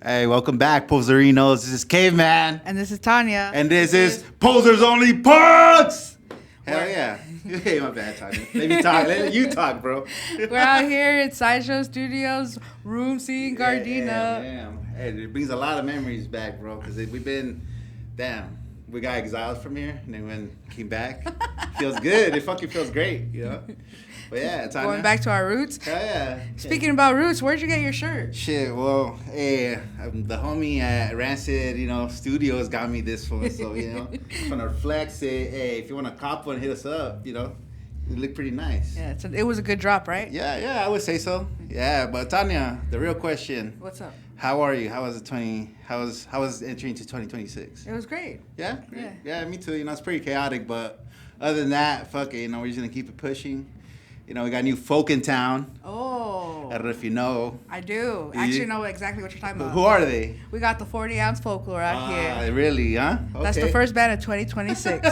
Hey, welcome back, Poserinos. This is Caveman. And this is Tanya. And this is Posers Only PUNX! Hell yeah. Hey, my bad, Tanya. Let me talk. Let you talk, bro. We're out here at Sideshow Studios, Room C in Gardena. Damn. Hey, it brings a lot of memories back, bro, because we've been, we got exiled from here, and then came back. Feels good. It fucking feels great, you know? But yeah, Tanya. Going back to our roots. Hell yeah. Speaking about roots, where'd you get your shirt? Shit, well, hey, the homie at Rancid, Studios got me this one. So, from the flex, hey, if you want to cop one, hit us up, It looked pretty nice. Yeah, it was a good drop, right? Yeah, I would say so. Yeah, but Tanya, the real question. What's up? How are you? How was entering to 2026? It was great. Yeah? Yeah, me too. It's pretty chaotic, but other than that, fuck it, we're just going to keep it pushing. We got new folk in town. Oh. I don't know if you know. I do. I actually know exactly what you're talking about. Who are they? We got the 40oz Folklore out here. Really, huh? Okay. That's the first band of 2026.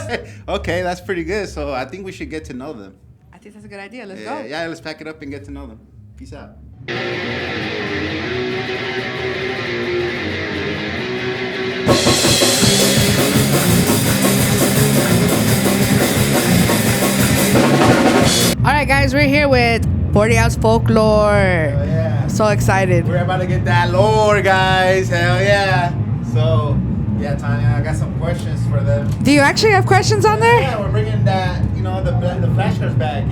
Okay, that's pretty good. So I think we should get to know them. I think that's a good idea. Let's go. Yeah, let's pack it up and get to know them. Peace out. All right, guys, we're here with 40oz Folklore. Hell yeah. So excited. We're about to get that lore, guys. Hell yeah. So, yeah, Tanya, I got some questions for them. Do you actually have questions on there? Yeah, we're bringing that, the flashcards back,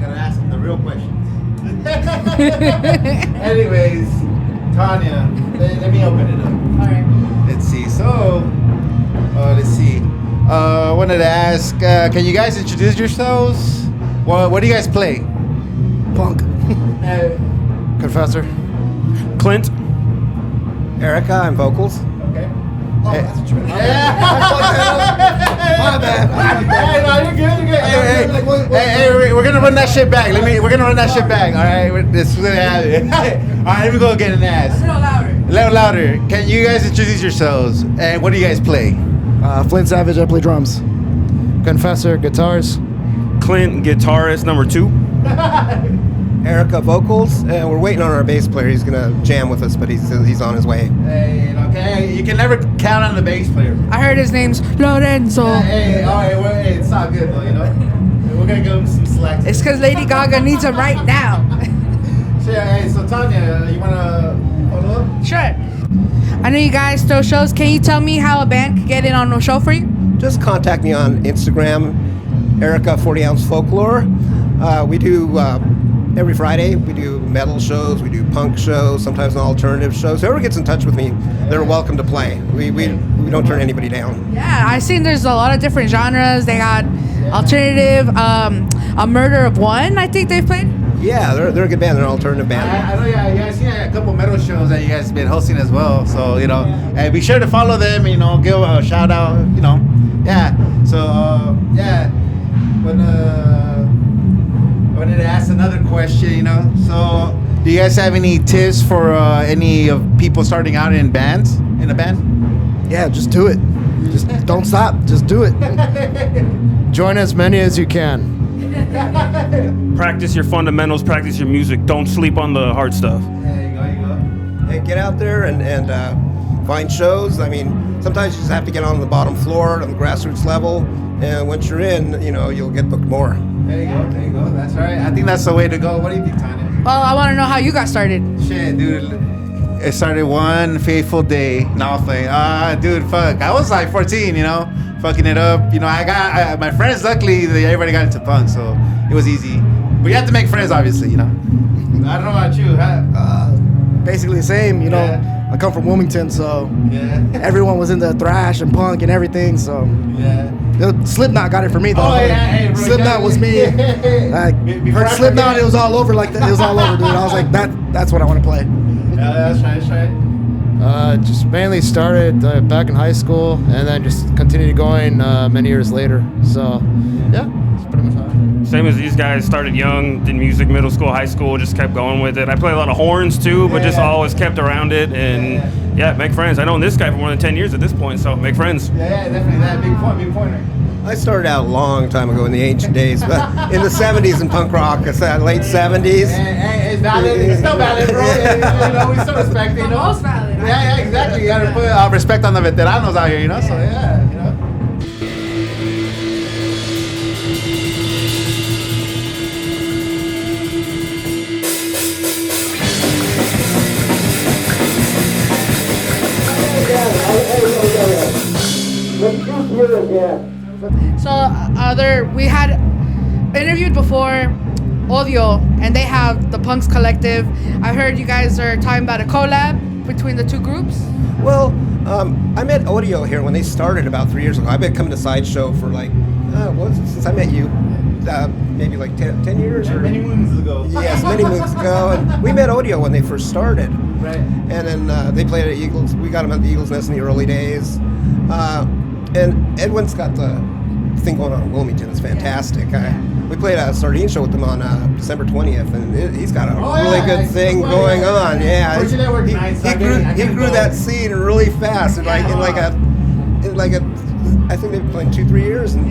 Gotta ask them the real questions. Anyways, Tanya, let me open it up. All right. Let's see. I wanted to ask, can you guys introduce yourselves? What do you guys play? Punk. Confessor. Clint. Erica, I'm vocals. Okay. Oh, that's what you meant. My bad. Hey, no, you're good. Hey, we're gonna run that shit back. We're gonna run that shit back. All right, this is gonna happen. All right, let me go get an ass. A little louder. A little louder. Can you guys introduce yourselves? And what do you guys play? Flint Savage, I play drums. Confessor, guitars. Clint, guitarist number 2. Erica, vocals. And we're waiting on our bass player. He's gonna jam with us, but he's on his way. Hey, okay. You can never count on the bass player. I heard his name's Lorenzo. Hey, all right. Hey, it's not good though, We're gonna give him some slack. It's because Lady Gaga needs him right now. So Tanya, you wanna follow up? Sure. I know you guys throw shows. Can you tell me how a band could get in on a show for you? Just contact me on Instagram, Erica 40oz Folklore. We do every Friday. We do metal shows. We do punk shows. Sometimes an alternative shows. Whoever gets in touch with me, they're welcome to play. We don't turn anybody down. Yeah, I've seen there's a lot of different genres. They got alternative, a Murder of One. I think they've played. Yeah, they're a good band. They're an alternative band. I know, yeah, you guys seen a couple metal shows that you guys have been hosting as well. So, and be sure to follow them, give a shout out, Yeah. So, I wanted to ask another question, So, do you guys have any tips for any of people starting out in a band? Yeah, just do it. Just don't stop. Just do it. Join as many as you can. Practice your fundamentals, practice your music. Don't sleep on the hard stuff. There you go. Hey, get out there and find shows. I mean, sometimes you just have to get on the bottom floor, on the grassroots level, and once you're in, you'll get booked more. There you go. That's right. I think that's the way to go. What do you think, Tanya? Well, I want to know how you got started. Shit, dude. It started one fateful day. No, I'm playing. Dude, fuck. I was like 14, fucking it up. I got my friends. Luckily, everybody got into punk, so it was easy. But you have to make friends, obviously. I don't know about you. Basically the same, Yeah. I come from Wilmington, so Yeah. everyone was into thrash and punk and everything, so Yeah. Slipknot got it for me though. Oh yeah, hey, bro. Slipknot was me. Before Heard I Slipknot, forget- it was all over like that. It was all over, dude. I was like, that's what I want to play. Yeah, that's right. Just mainly started back in high school and then just continued going many years later. So, yeah, that's pretty much how it is. Same as these guys, started young, did music, middle school, high school, just kept going with it. I play a lot of horns too, but just always kept around it and make friends. I know this guy for more than 10 years at this point, so make friends. Yeah, definitely that big pointer. I started out a long time ago in the ancient days, but in the 70s in punk rock, it's that late 70s. Hey, it's valid. It's still valid, bro. You know, we still respect it, you know? Most valid. Yeah, exactly. You gotta put respect on the veteranos out here, you know? So, yeah, you know? So we had interviewed before Audio, and they have the Punks Collective. I heard you guys are talking about a collab between the two groups. Well, I met Audio here when they started about 3 years ago. I've been coming to Sideshow for like, since I met you, maybe like 10 years? Or Many moons ago. Yes, many moons ago. And we met Audio when they first started. Right. And then they played at Eagles. We got them at the Eagles Nest in the early days. And Edwin's got the thing going on in Wilmington. It's fantastic. We played a sardine show with them on December 20th, and he's got a really good thing going on. Yeah, he grew that scene really fast. And I think they've been playing 2-3 years, and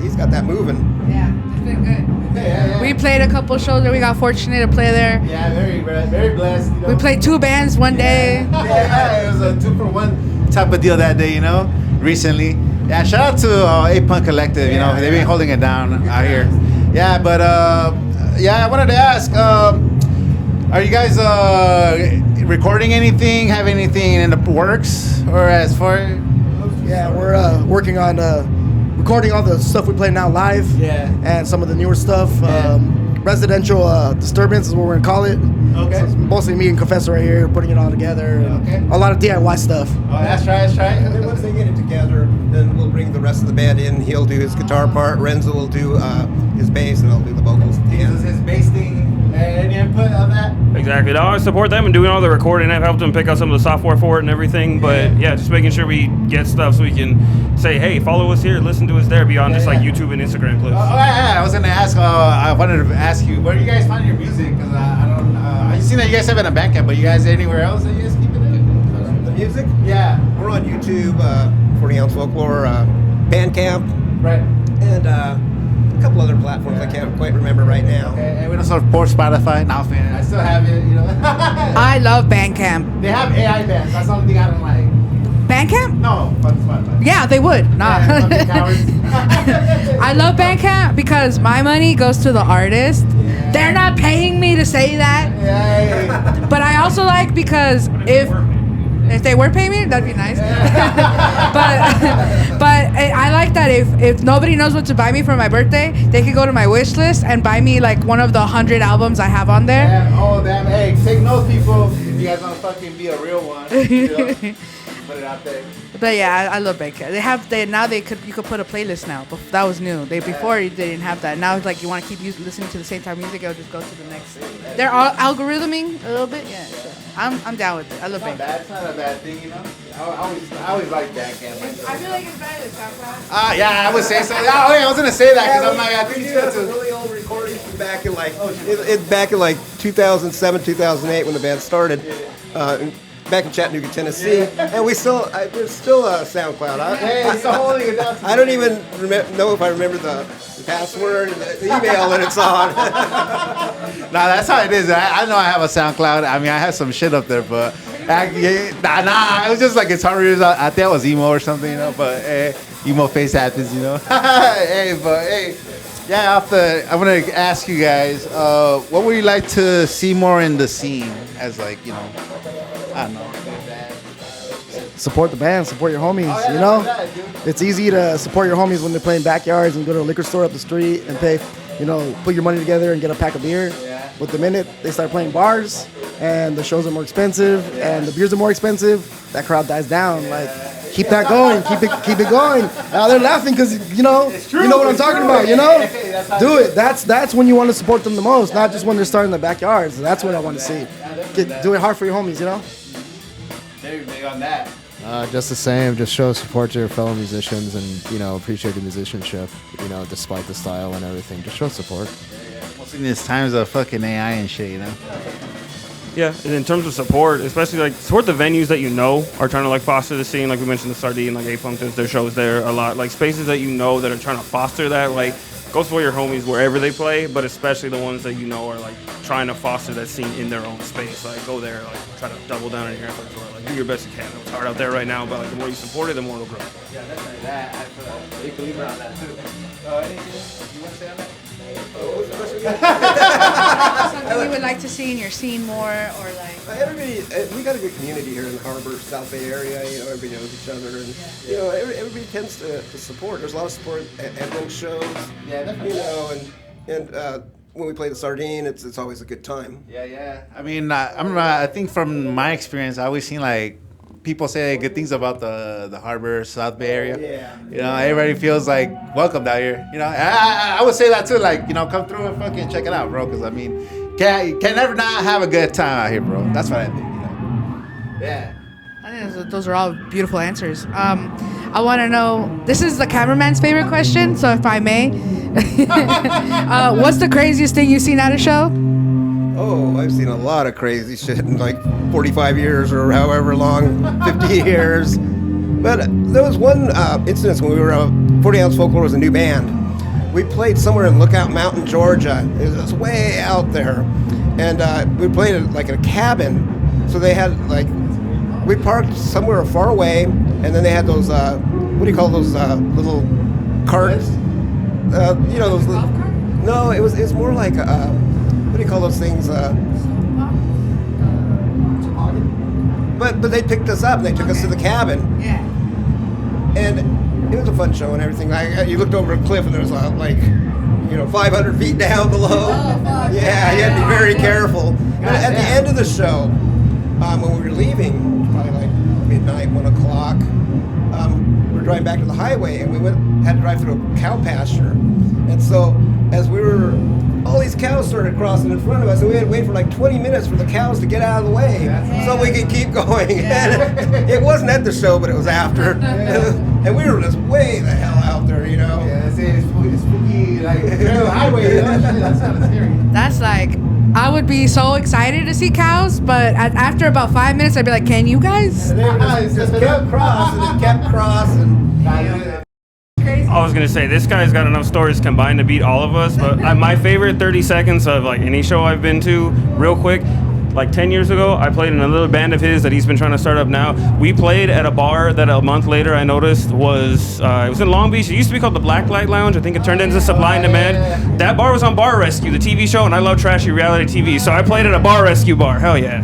he's got that moving. Yeah, it's been good. We played a couple shows there. We got fortunate to play there. Yeah, very blessed. You know? We played 2 bands one day. Yeah, it was a 2-for-1 type of deal that day, you know, recently. Yeah, shout out to A-Punk Collective, you know, they've been holding it down out here. Yeah, but, I wanted to ask, are you guys recording anything, have anything in the works, or as far? Yeah, we're working on recording all the stuff we play now live. Yeah. And some of the newer stuff. Residential Disturbance is what we're gonna call it. Okay. So it's mostly me and Confessor right here putting it all together. Okay. A lot of DIY stuff. Oh, that's right. And then once they get it together, then we'll bring the rest of the band in. He'll do his guitar part. Renzo will do his bass, and I'll do the vocals at the end. His bass thing, any input on that? Exactly. I always support them and doing all the recording. I've helped them pick out some of the software for it and everything. But yeah, just making sure we get stuff so we can say, hey, follow us here, listen to us there, beyond just like YouTube and Instagram clips. I was gonna ask. I wanted to ask you, where do you guys find your music? Because I don't. I've seen that you guys have it on Bandcamp, but you guys anywhere else that you guys keep it in? The music? Yeah. We're on YouTube, 40oz Folklore, Bandcamp, Right. and a couple other platforms I can't quite remember right now. Okay, and we don't support Spotify. Now, I still have it, you know. I love Bandcamp. They have AI bands. That's the only thing I don't like. Bandcamp? No, fuck Spotify. Yeah, they would. Nah. Yeah, fucking cowards. I love Bandcamp because my money goes to the artist. Yeah. They're not paying me to say that. Yeah. But I also like because if they were paying me, that'd be nice. but I like that if nobody knows what to buy me for my birthday, they could go to my wish list and buy me like one of the 100 albums I have on there. Yeah. Oh damn! Hey, take notes, people. If you guys want to fucking be a real one, you know, put it out there. But yeah, I love Bandcamp. You could put a playlist now. That was new. Before they didn't have that. Now it's like you want to keep listening to the same type of music, it'll just go to the next. They're all algorithming a little bit. Yeah, so I'm down with it. I love Bandcamp. It's not a bad thing, you know. I always like Bandcamp. I feel like it's better than SoundCloud. Yeah, I would say so. Oh, yeah, I was gonna say that because I'm like, I think We it's do good have some to. really old recordings from back in like 2007, 2008 when the band started. Back in Chattanooga, Tennessee, and there's still a SoundCloud. It's holding it down. I don't even know if I remember the password and the email that it's on. Nah, that's how it is. I know I have a SoundCloud. I mean, I have some shit up there, but it was just like Guitar Heroes. I think it was emo or something, you know. But emo face happens, you know. Yeah. I want to ask you guys, what would you like to see more in the scene? As like, you know, I don't know. Support the band, support your homies, you know? It's easy to support your homies when they're playing backyards and go to a liquor store up the street and pay, put your money together and get a pack of beer. Yeah. But the minute they start playing bars and the shows are more expensive and the beers are more expensive, that crowd dies down. Like, keep that going, keep it going. Now they're laughing because, you know what I'm talking about, you know? Do it. That's when you want to support them the most, not just when they're starting in the backyards. That's what I want to see. Do it hard for your homies, you know? Very big on that. Just the same. Just show support to your fellow musicians and, appreciate the musicianship, despite the style and everything. Just show support. Mostly in these times of fucking AI and shit, you know? Yeah, and in terms of support, especially like support the venues that you know are trying to like foster the scene. Like we mentioned, the Sardine, like A-Funk does their shows there a lot. Like spaces that you know that are trying to foster that. Like go support your homies wherever they play, but especially the ones that you know are like trying to foster that scene in their own space. Like go there, like try to double down on your efforts, or like do your best you can. It's hard out there right now, but like the more you support it, the more it'll grow. Yeah, definitely. That I feel a big believer on that too. Anything you want to say on that? Something you would like to see in your scene more, or like? Everybody, we got a good community here in the Harbor, South Bay area. You know, everybody knows each other, and you know, everybody tends to support. There's a lot of support at those shows. Yeah, definitely. You know, and when we play the Sardine, it's always a good time. Yeah. I mean, I think from my experience, I always seen like people say good things about the Harbor, South Bay area. Yeah. You know, everybody feels like welcomed out here. You know, I would say that too. Like, you know, come through and fucking check it out, bro. Because I mean, can never not have a good time out here, bro. That's what I think. You know. Yeah. I think those are all beautiful answers. I want to know. This is the cameraman's favorite question, so if I may, what's the craziest thing you've seen at a show? Oh, I've seen a lot of crazy shit in like 45 years or however long, 50 years. But there was one instance when we were 40oz Folklore was a new band. We played somewhere in Lookout Mountain, Georgia. It was way out there, and we played like in a cabin. So they had like we parked somewhere far away, and then they had those what do you call those little carts? You know those. No, it's more like what do you call those things? But they picked us up and they took us to the cabin. Yeah. And it was a fun show and everything. You looked over a cliff and there was like, 500 feet down below. Yeah, you had to be very careful. But at the end of the show, when we were leaving, probably like midnight, 1 o'clock, we were driving back to the highway and we had to drive through a cow pasture. And so as we were, all these cows started crossing in front of us, and we had to wait for like 20 minutes for the cows to get out of the way so we could keep going. And it wasn't at the show, but it was after. And we were just way the hell out there, you know. Yeah, it's spooky, like highway. You know? That's kind of scary. That's like, I would be so excited to see cows, but after about 5 minutes, I'd be like, can you guys? And they were just kept crossing and kept crossing. Crazy. I was gonna say this guy's got enough stories combined to beat all of us, but my favorite 30 seconds of like any show I've been to, real quick. Like 10 years ago, I played in a little band of his that he's been trying to start up now. We played at a bar that a month later I noticed was it was in Long Beach. It used to be called the Blacklight Lounge. I think it turned into Supply and Demand. That bar was on Bar Rescue, the TV show, and I love trashy reality TV, so I played at a Bar Rescue bar. Hell yeah.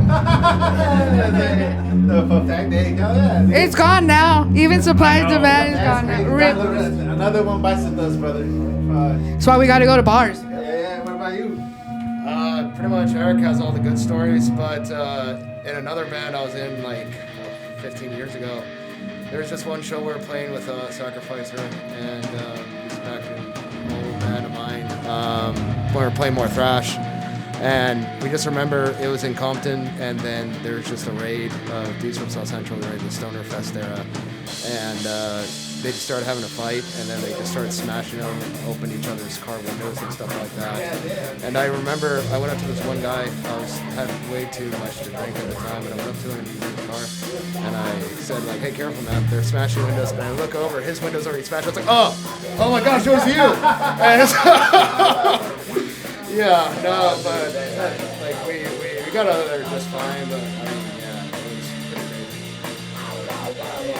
It's gone now. Even Supply and Demand is gone now. Rip. Another one bites the dust, brother. That's why we got to go to bars. Yeah. What about you? Pretty much Eric has all the good stories, but in another band I was in like 15 years ago, there was just one show we were playing with Sacrificer, and he's back in an old band of mine. We were playing more thrash, and we just remember it was in Compton, and then there was just a raid of dudes from South Central, right, the Stoner Fest era, and they just started having a fight, and then they just started smashing them and opened each other's car windows and stuff like that. And I remember I went up to this one guy. Had way too much to drink at the time, and I went up to him and he was in the car, and I said like, "Hey, careful, man! They're smashing windows." And I look over, his window's already smashed. I was like, "Oh my gosh, it was you!" And yeah, no, but like we got out of there just fine, but I mean, yeah, it was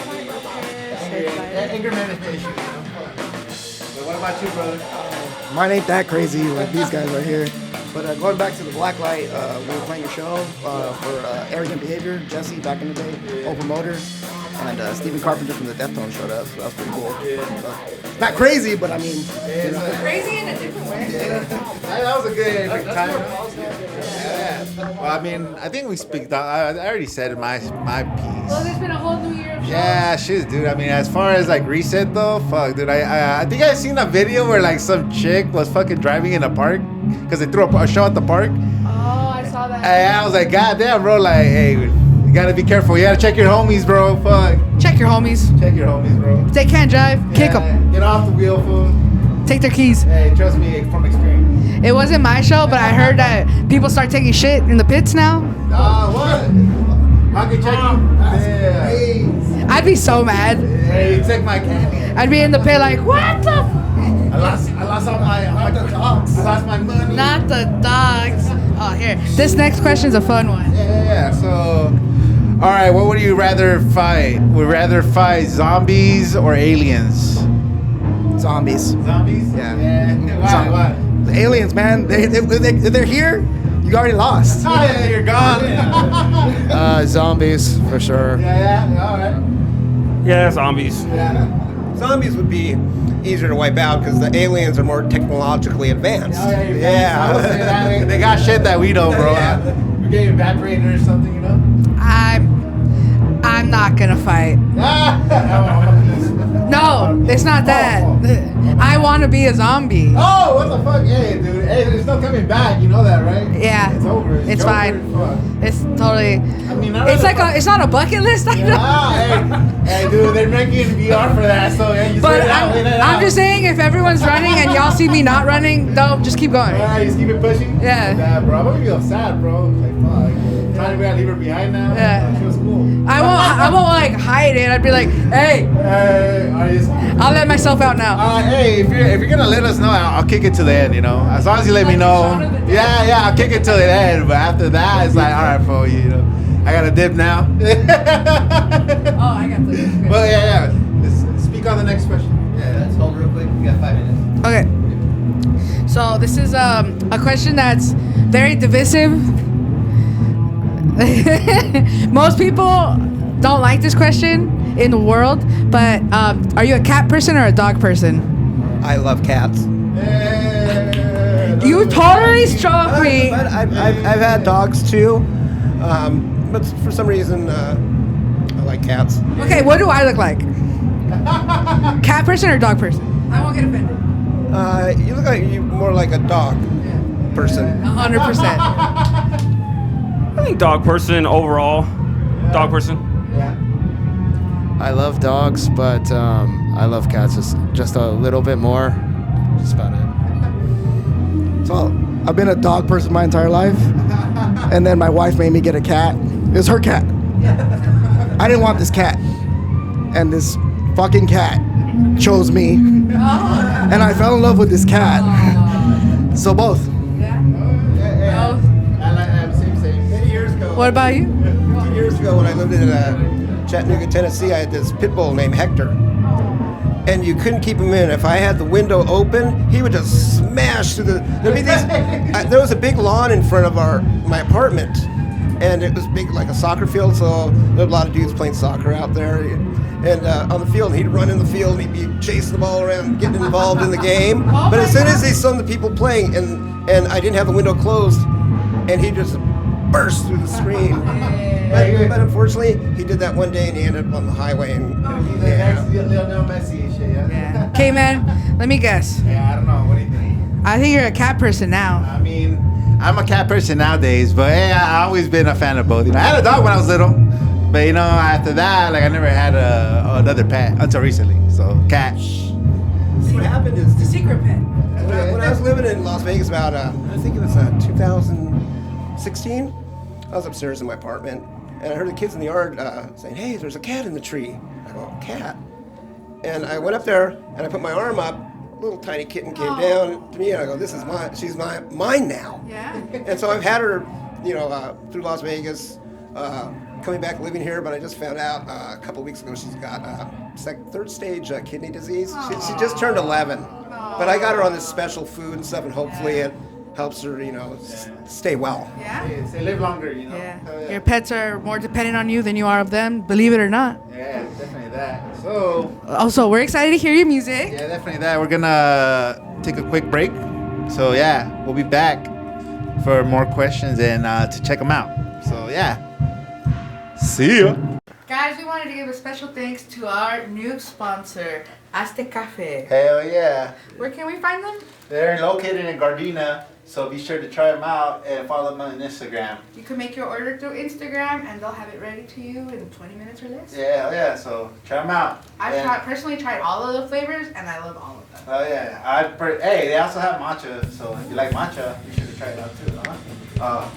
pretty crazy. Anger management issue. But what about you, brother? Mine ain't that crazy like these guys right here. But going back to the Blacklight, we were playing a show for Arrogant Behavior, Jesse back in the day, old promoter, and Stephen Carpenter from the Deftones showed up, so that was pretty cool. Not crazy, but I mean, Crazy in a different way. That was a good time. Yeah. Well, I mean, I think we speak. I already said my piece. Well, there's been a whole new year of shows. Yeah, shit, dude. I mean, as far as like reset though, fuck, dude. I think I seen a video where like some chick was fucking driving in a park because they threw a show at the park. Oh, I saw that. And I was like, God damn, bro. Like, hey, you gotta be careful. You gotta check your homies, bro. Fuck. Check your homies. Check your homies, bro. If they can't drive, kick them. Get off the wheel, fool. Take their keys. Hey, trust me from experience. It wasn't my show, but I heard that people start taking shit in the pits now. What? Pocket checking? Yeah. I'd be so mad. Hey, take my candy. I'd be in the pit like, what the? I lost all my dogs. I lost my money. Not the dogs. Oh, here. This next question's a fun one. Yeah. So, all right. What would you rather fight? Would you rather fight zombies or aliens? Zombies. Zombies? Yeah. Why? The aliens, man. If they're here, you already lost. Oh, yeah, you're gone. Zombies for sure. Yeah. All right. Yeah, zombies. Yeah. Zombies would be easier to wipe out because the aliens are more technologically advanced. Oh, yeah. I would say that. They got shit that we don't, bro. We're getting evaporated or something, you know? I'm not gonna fight. No, it's not that. I want to be a zombie. Oh, what the fuck? Hey, dude. Hey, there's no coming back. You know that, right? Yeah. It's over. It's over. fine. Fuck. It's totally. I mean, It's like it's not a bucket list item. Hey, dude, they're making VR for that, so yeah, you But wait it out. I'm just saying, if everyone's running and y'all see me not running, don't just keep going. Alright, just keep it pushing. Yeah. Yeah, bro. I'm gonna be sad, bro. Like, fuck. Trying to leave her behind now. Yeah. She was cool. I won't like hide it. I'd be like, hey, I'll let myself out now. Hey, if you're gonna let us know, I'll kick it to the end. You know, as long as you let me know. Yeah, I'll kick it to the end. But after that, it's like, all right, bro. You know, I got a dip now. Oh, I got this. Well, yeah. Let's speak on the next question. Yeah, let's hold real quick. We got 5 minutes. Okay. So this is a question that's very divisive. Most people don't like this question in the world, but are you a cat person or a dog person? I love cats. You totally struck me. But I've had dogs too, but for some reason I like cats. Okay, what do I look like? Cat person or dog person? I won't get offended. You look like you more like a dog person. 100%. I think dog person overall. Dog person. I love dogs, but I love cats just a little bit more. Just about it. So I've been a dog person my entire life, and then my wife made me get a cat. It was her cat. I didn't want this cat, and this fucking cat chose me, and I fell in love with this cat. So both. Many years ago. What about you? 15 years ago, when I lived in Chattanooga, Tennessee, I had this pit bull named Hector. And you couldn't keep him in. If I had the window open, he would just smash through the. There was a big lawn in front of my apartment, and it was big like a soccer field. So there were a lot of dudes playing soccer out there, and on the field, he'd run in the field, and he'd be chasing the ball around, getting involved in the game. But as soon as he saw the people playing, and I didn't have the window closed, and he just burst through the screen. But unfortunately, he did that one day, and he ended up on the highway. And Lionel Messi and shit, yeah. Okay, man, let me guess. Yeah, I don't know. What do you think? I think you're a cat person now. I mean, I'm a cat person nowadays, but hey, I've always been a fan of both. You know, I had a dog when I was little, but you know, after that, like I never had another pet until recently. So, cat. See, what happened is The secret pet. when I was living in Las Vegas about, I think it was 2016, I was upstairs in my apartment, and I heard the kids in the yard saying, "Hey, there's a cat in the tree." I go, "Cat?" And I went up there, and I put my arm up. A little tiny kitten came down to me, and I go, "This is mine. She's mine now." Yeah. And so I've had her, through Las Vegas, coming back living here. But I just found out a couple of weeks ago she's got third stage kidney disease. She just turned 11, but I got her on this special food and stuff, and hopefully it helps her, stay well. Yeah. They live longer, you know. Yeah. Your pets are more dependent on you than you are of them, believe it or not. Yeah, definitely that. So, Also, we're excited to hear your music. yeah, definitely that. We're gonna take a quick break. So yeah, we'll be back for more questions and to check them out. So yeah, see ya. Guys, we wanted to give a special thanks to our new sponsor, Aztec Cafe. Hell yeah. Where can we find them? They're located in Gardena. So be sure to try them out and follow them on Instagram. You can make your order through Instagram, and they'll have it ready to you in 20 minutes or less. Yeah. So try them out. I've personally tried all of the flavors, and I love all of them. Oh yeah. Hey, they also have matcha. So if you like matcha, you should try it out too. Huh?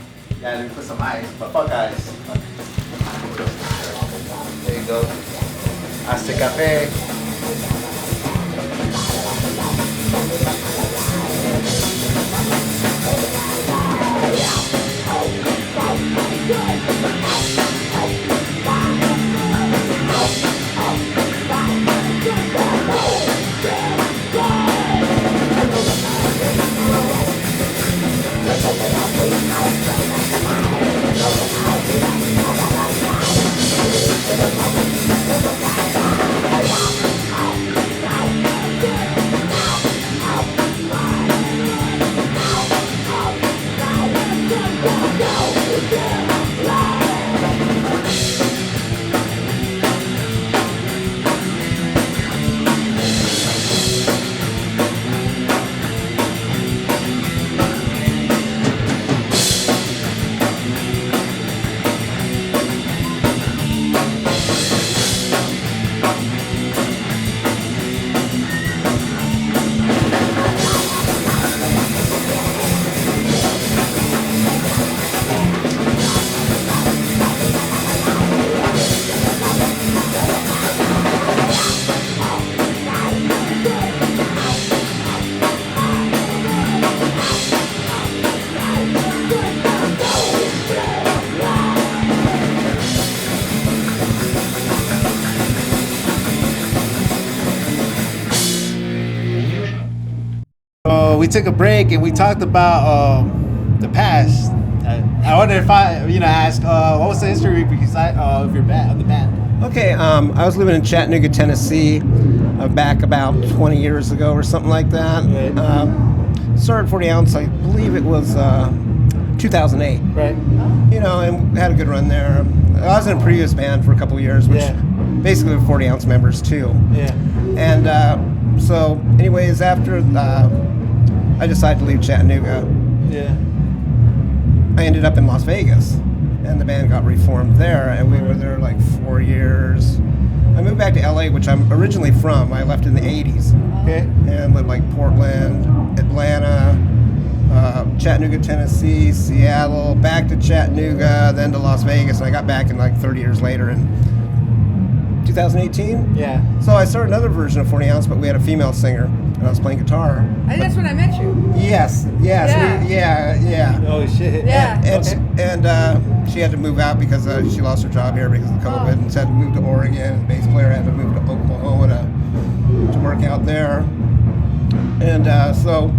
Yeah. Let me put some ice. But fuck ice. There you go. Hasta café. We took a break and we talked about the past. I wonder if I ask what was the history of your band, of the band? Okay, I was living in Chattanooga, Tennessee, back about 20 years ago or something like that. Right. Started 40 ounce, I believe it was 2008. Right. And had a good run there. I was in a previous band for a couple of years, which basically were 40 ounce members too. Yeah. And so, anyways, after I decided to leave Chattanooga, I ended up in Las Vegas, and the band got reformed there, and we were there like 4 years. I moved back to LA, which I'm originally from. I left in the 80s. Okay. And lived like Portland, Atlanta, Chattanooga, Tennessee, Seattle, back to Chattanooga, then to Las Vegas, and I got back in like 30 years later in 2018. Yeah. So I started another version of 40 ounce, but we had a female singer, and I was playing guitar. I think that's when I met you. Yes. Yeah. Oh shit. Yeah. And she had to move out because she lost her job here because of COVID, and she had to move to Oregon. The bass player had to move to Oklahoma to work out there. And so,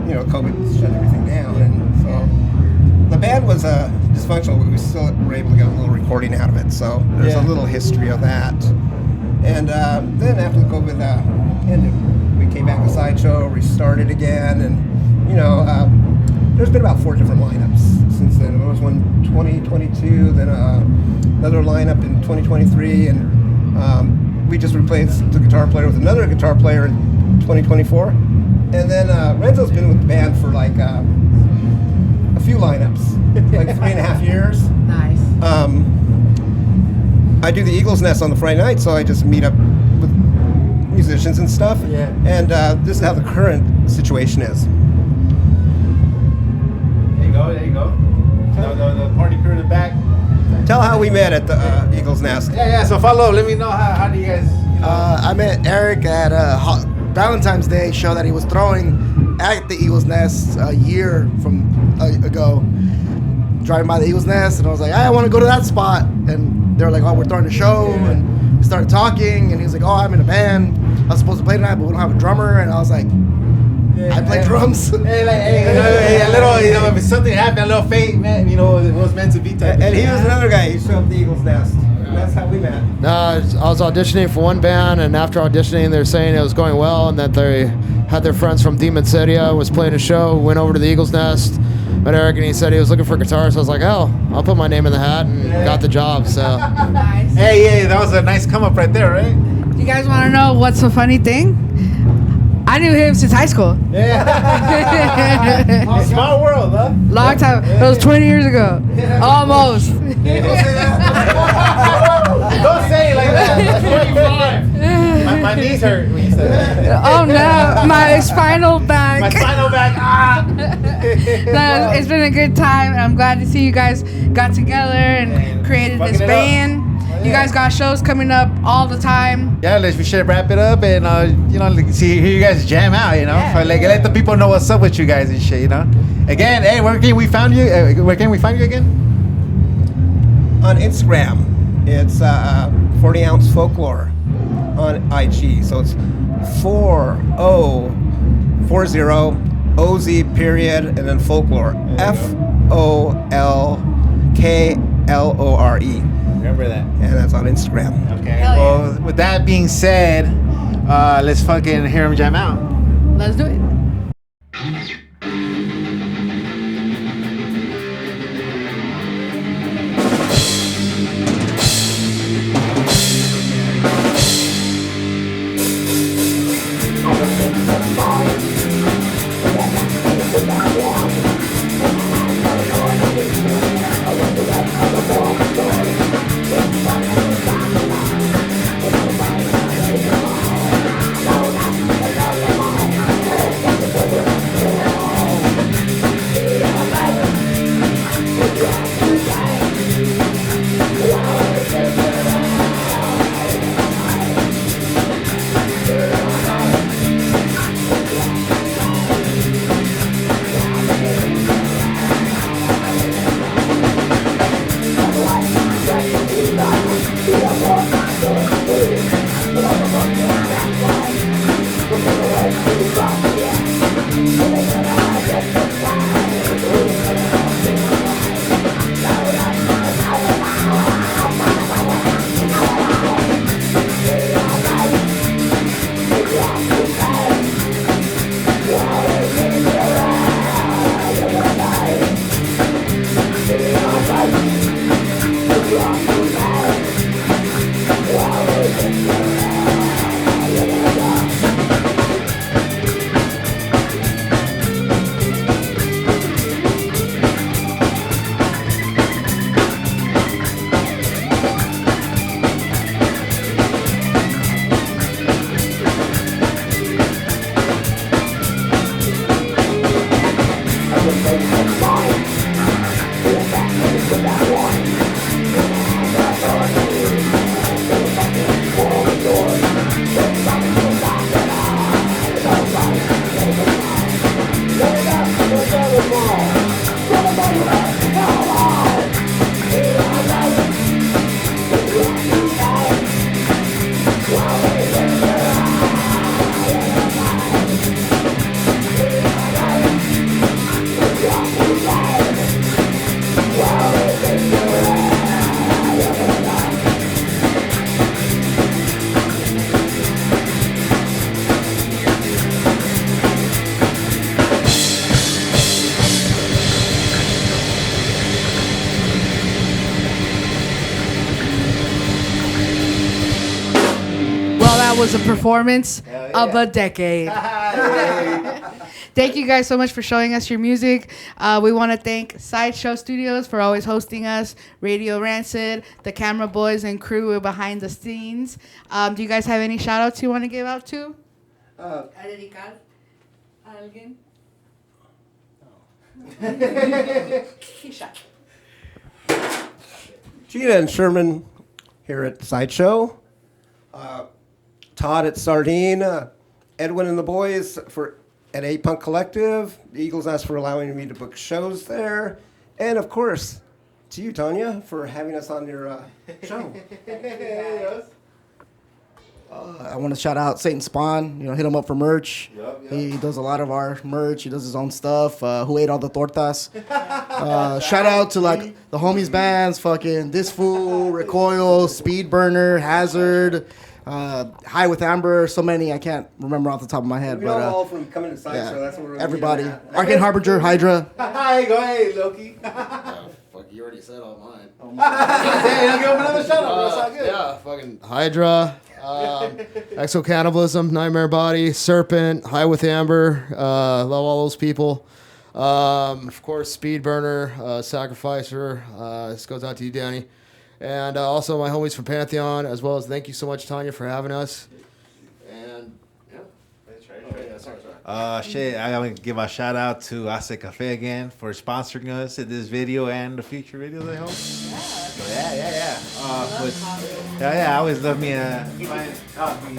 COVID shut everything down, and so the band was dysfunctional, but we still were able to get a little recording out of it. So there's a little history of that. And then after the COVID ended, we came back to Sideshow, restarted again, and there's been about 4 different lineups since then. There was one 2022, then another lineup in 2023, and we just replaced the guitar player with another guitar player in 2024. And then Renzo's been with the band for like a few lineups, like 3.5 years. Nice. I do the Eagles Nest on the Friday night, so I just meet up with musicians and stuff. Yeah. And this is how the current situation is. There you go. The party crew in the back. Tell how we met at the Eagles Nest. Yeah. So follow. Let me know how do you guys. I met Eric at a Valentine's Day show that he was throwing at the Eagles Nest a year ago. Driving by the Eagles Nest, and I was like, I want to go to that spot. And they were like, oh, we're throwing a show. And we started talking, and he was like, oh, I'm in a band. I was supposed to play tonight, but we don't have a drummer. And I was like, I play drums. Hey, a little, if something happened, a little fate, man, it was meant to be type. And he was another guy. He showed up at the Eagles Nest. And that's how we met. No, I was auditioning for one band, and after auditioning, they were saying it was going well, and that they had their friends from Demon City was playing a show. Went over to the Eagles Nest, met Eric, and he said he was looking for guitars. So I was like, oh, I'll put my name in the hat, and got the job. So. Nice. Hey, that was a nice come up right there, right? You guys want to know what's a funny thing? I knew him since high school. Small world, huh? Long time. It was 20 years ago. Almost. Don't say it like that. My knees hurt when you said that. Oh no, my spinal back. My spinal back. Ah. No, it's been a good time. I'm glad to see you guys got together and created this band. You guys got shows coming up all the time. Yeah, we should wrap it up and hear you guys jam out. Let the people know what's up with you guys and shit. Again, hey, where can we find you? Where can we find you again? On Instagram, it's 40oz Folklore on IG. So it's 40oz period and then folklore. FOLKLORE. Remember that. And that's on Instagram. Okay. Well, with that being said, let's fucking hear him jam out. Let's do it. Was a performance of a decade. Thank you guys so much for showing us your music. We want to thank Sideshow Studios for always hosting us, Radio Rancid, the camera boys and crew behind the scenes. Do you guys have any shout outs you want to give out to? Alguien? Gina and Sherman here at Sideshow. Todd at Sardine, Edwin and the boys at A-Punk Collective, the Eagles Nest for allowing me to book shows there, and of course, to you, Tanya, for having us on your show. I want to shout out Satan Spawn. Hit him up for merch. Yep. He does a lot of our merch. He does his own stuff. Who ate all the tortas? Shout out to the homies bands, fucking This Fool, Recoil, Speed Burner, Hazard. High with Amber, so many I can't remember off the top of my head. We all from coming to Sideshow. That's what we're everybody. Arcade Harbinger, Hydra. Hi, go ahead, Loki. Fuck, you already said all mine. Hey, I'll give him another shout out. That's all good. Yeah, fucking Hydra. Exo Cannibalism, Nightmare Body, Serpent, High with Amber. Love all those people. Of course, Speed Burner, Sacrificer. This goes out to you, Danny. And also my homies from Pantheon, as well as thank you so much, Tanya, for having us. And Shit, I gotta give a shout out to Ace Cafe again for sponsoring us in this video and the future videos, I hope. Yeah. I always love me a fine coffee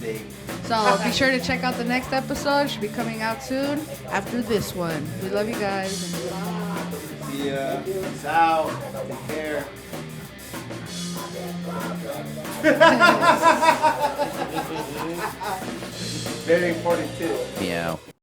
day. So be sure to check out the next episode. Should be coming out soon after this one. We love you guys. See ya. Peace out. Take care. Very important tip. Yeah.